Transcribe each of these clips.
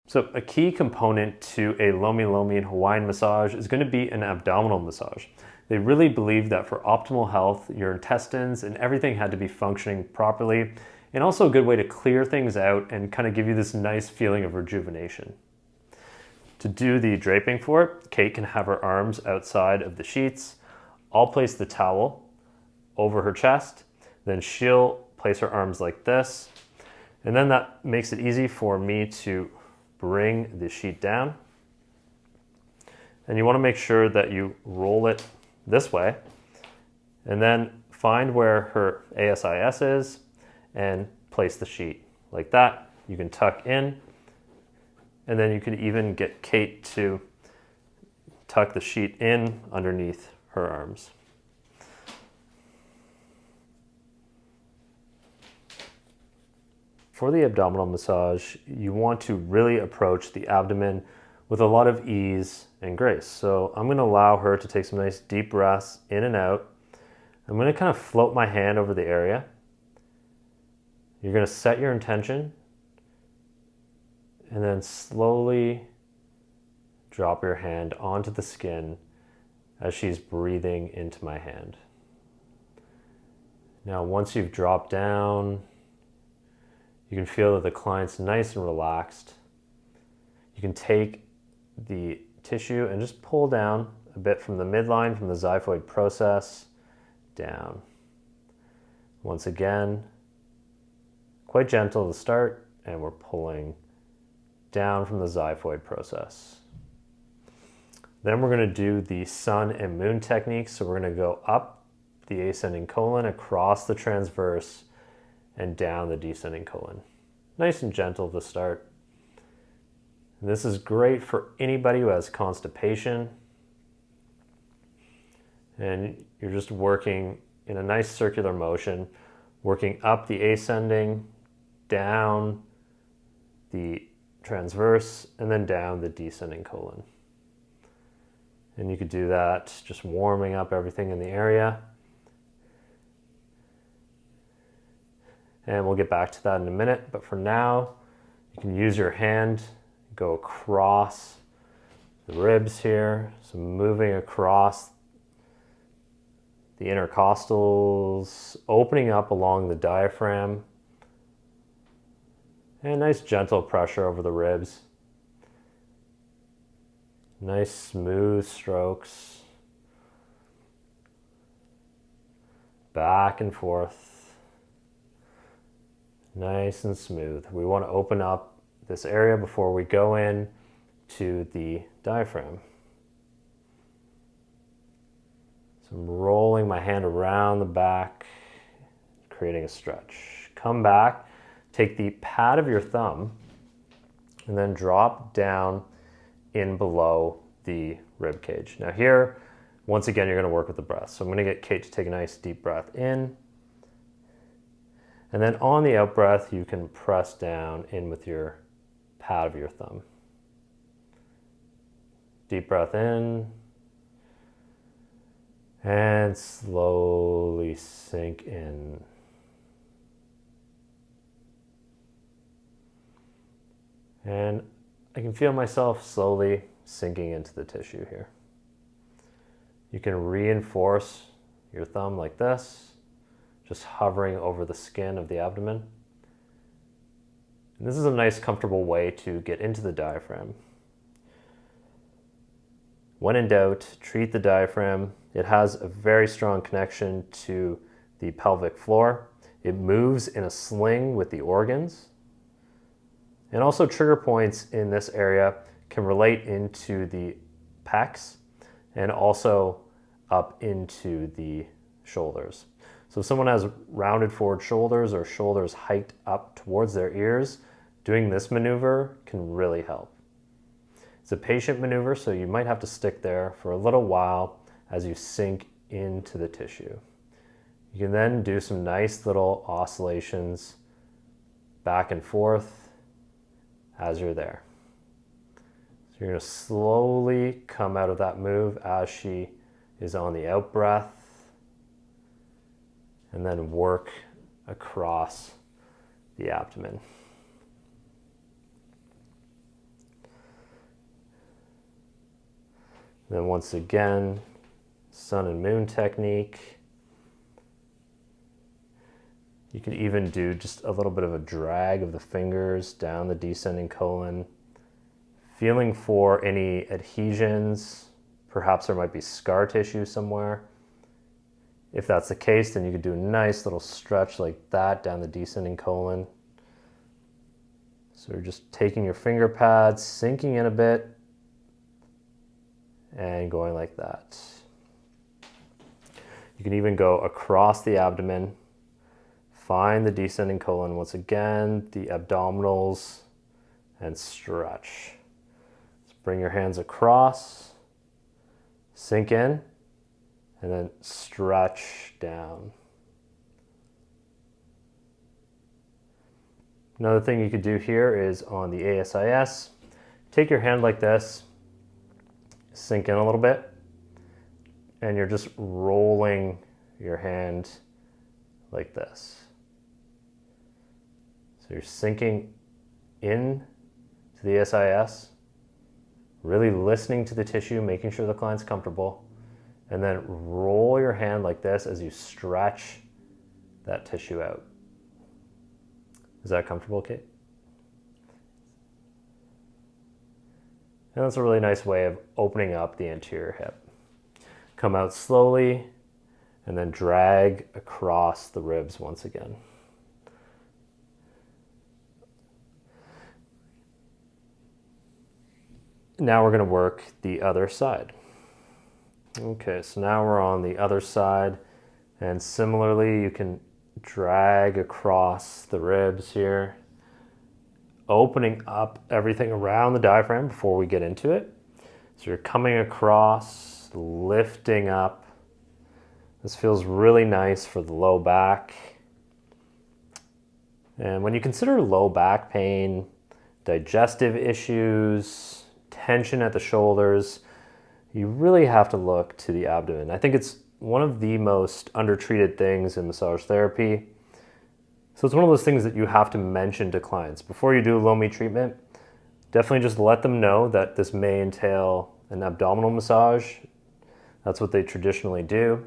So a key component to a Lomi Lomi and Hawaiian massage is going to be an abdominal massage. They really believe that for optimal health, your intestines and everything had to be functioning properly, and also a good way to clear things out and kind of give you this nice feeling of rejuvenation. To do the draping for it, Kate can have her arms outside of the sheets. I'll place the towel over her chest, then she'll place her arms like this, and then that makes it easy for me to bring the sheet down. And you want to make sure that you roll it this way, and then find where her ASIS is and place the sheet like that. You can tuck in, and then you could even get Kate to tuck the sheet in underneath her arms. For the abdominal massage, you want to really approach the abdomen with a lot of ease and grace. So I'm going to allow her to take some nice deep breaths in and out. I'm going to kind of float my hand over the area. You're going to set your intention and then slowly drop your hand onto the skin as she's breathing into my hand. Now, once you've dropped down, you can feel that the client's nice and relaxed. You can take the tissue and just pull down a bit from the midline, from the xiphoid process, down. Once again, quite gentle to start, and we're pulling down from the xiphoid process. Then we're going to do the sun and moon technique. So we're going to go up the ascending colon, across the transverse, and down the descending colon. Nice and gentle to start. And this is great for anybody who has constipation. And you're just working in a nice circular motion, working up the ascending, down the transverse, and then down the descending colon. And you could do that just warming up everything in the area. And we'll get back to that in a minute. But for now, you can use your hand, go across the ribs here. So moving across the intercostals, opening up along the diaphragm. And nice gentle pressure over the ribs. Nice smooth strokes. Back and forth. Nice and smooth. We want to open up this area before we go in to the diaphragm. So I'm rolling my hand around the back, creating a stretch. Come back, take the pad of your thumb, and then drop down in below the rib cage. Now here, once again, you're going to work with the breath. So I'm going to get Kate to take a nice deep breath in. And then on the out breath, you can press down in with your pad of your thumb. Deep breath in. And slowly sink in. And I can feel myself slowly sinking into the tissue here. You can reinforce your thumb like this, just hovering over the skin of the abdomen. And this is a nice, comfortable way to get into the diaphragm. When in doubt, treat the diaphragm. It has a very strong connection to the pelvic floor. It moves in a sling with the organs. And also trigger points in this area can relate into the pecs and also up into the shoulders. So if someone has rounded forward shoulders or shoulders hiked up towards their ears, doing this maneuver can really help. It's a patient maneuver, so you might have to stick there for a little while as you sink into the tissue. You can then do some nice little oscillations back and forth as you're there. So you're going to slowly come out of that move as she is on the out breath, and then work across the abdomen. Then once again, sun and moon technique. You can even do just a little bit of a drag of the fingers down the descending colon, feeling for any adhesions. Perhaps there might be scar tissue somewhere. If that's the case, then you could do a nice little stretch like that down the descending colon. So you're just taking your finger pads, sinking in a bit, and going like that. You can even go across the abdomen. Find the descending colon once again, the abdominals, and stretch. So bring your hands across, sink in, and then stretch down. Another thing you could do here is on the ASIS, take your hand like this, sink in a little bit, and you're just rolling your hand like this. So you're sinking in to the SIS, really listening to the tissue, making sure the client's comfortable, and then roll your hand like this as you stretch that tissue out. Is that comfortable, Kate? And that's a really nice way of opening up the anterior hip. Come out slowly and then drag across the ribs once again. Now we're going to work the other side. Okay, so now we're on the other side, and similarly you can drag across the ribs here, opening up everything around the diaphragm before we get into it. So you're coming across, lifting up. This feels really nice for the low back. And when you consider low back pain, digestive issues, tension at the shoulders, you really have to look to the abdomen. I think it's one of the most undertreated things in massage therapy. So it's one of those things that you have to mention to clients. Before you do a low-me treatment, definitely just let them know that this may entail an abdominal massage. That's what they traditionally do.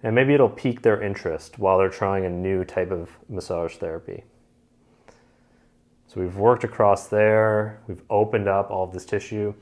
And maybe it'll pique their interest while they're trying a new type of massage therapy. So we've worked across there, we've opened up all of this tissue.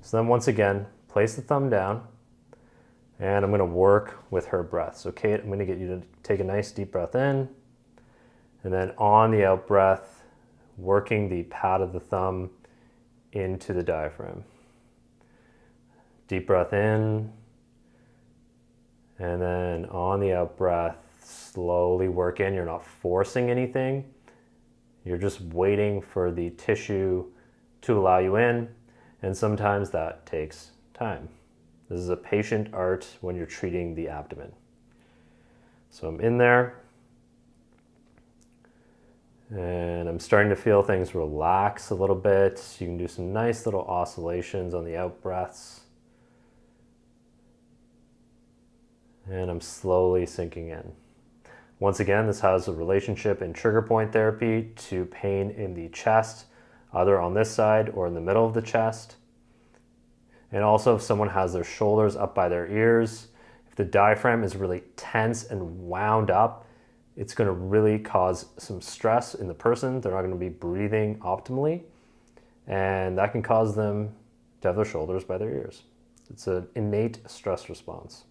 So then once again, place the thumb down, and I'm going to work with her breath. So Kate, I'm going to get you to take a nice deep breath in, and then on the out breath, working the pad of the thumb into the diaphragm. Deep breath in, and then on the out breath, slowly work in. You're not forcing anything. You're just waiting for the tissue to allow you in, and sometimes that takes time. This is a patient art when you're treating the abdomen. So I'm in there, and I'm starting to feel things relax a little bit. You can do some nice little oscillations on the out breaths. And I'm slowly sinking in. Once again, this has a relationship in trigger point therapy to pain in the chest, either on this side or in the middle of the chest. And also if someone has their shoulders up by their ears, if the diaphragm is really tense and wound up, it's going to really cause some stress in the person. They're not going to be breathing optimally, and that can cause them to have their shoulders by their ears. It's an innate stress response.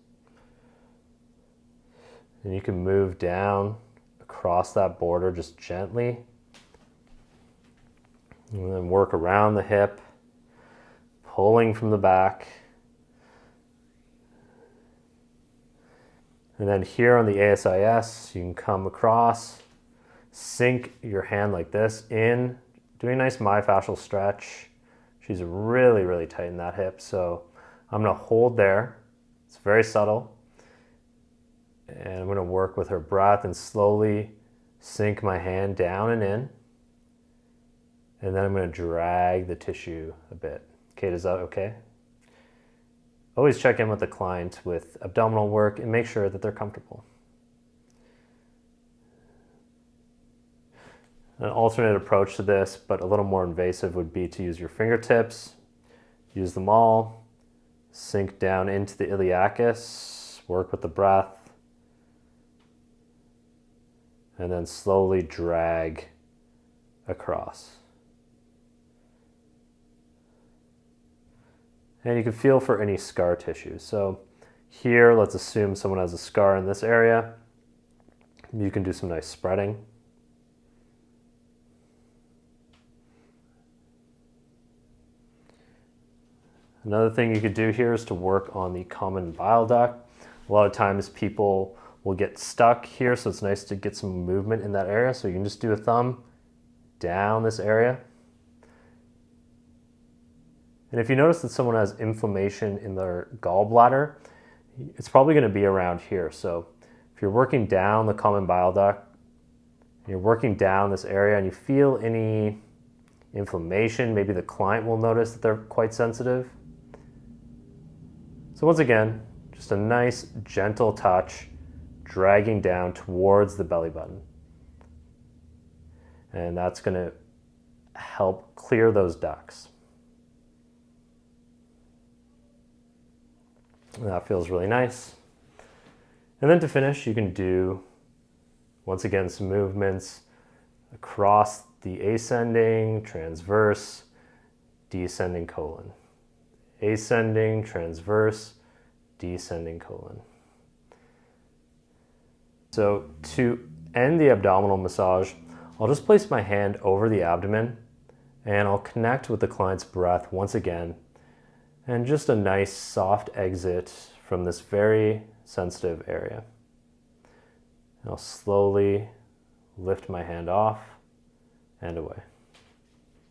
And you can move down across that border just gently. And then work around the hip, pulling from the back. And then here on the ASIS, you can come across, sink your hand like this in, doing a nice myofascial stretch. She's really, really tight in that hip. So I'm going to hold there. It's very subtle. And I'm going to work with her breath and slowly sink my hand down and in. And then I'm going to drag the tissue a bit. Kate, is that okay? Always check in with the client with abdominal work and make sure that they're comfortable. An alternate approach to this, but a little more invasive, would be to use your fingertips Use them all. Sink down into the iliacus, work with the breath, and then slowly drag across. And you can feel for any scar tissue. So here, let's assume someone has a scar in this area. You can do some nice spreading. Another thing you could do here is to work on the common bile duct. A lot of times people will get stuck here, so it's nice to get some movement in that area. So you can just do a thumb down this area. And if you notice that someone has inflammation in their gallbladder, it's probably going to be around here. So if you're working down the common bile duct, you're working down this area and you feel any inflammation, maybe the client will notice that they're quite sensitive. So once again, just a nice gentle touch, dragging down towards the belly button. And that's going to help clear those ducts. That feels really nice. And then to finish, you can do, once again, some movements across the ascending, transverse, descending colon. Ascending, transverse, descending colon. So to end the abdominal massage, I'll just place my hand over the abdomen and I'll connect with the client's breath once again, and just a nice soft exit from this very sensitive area. I'll slowly lift my hand off and away.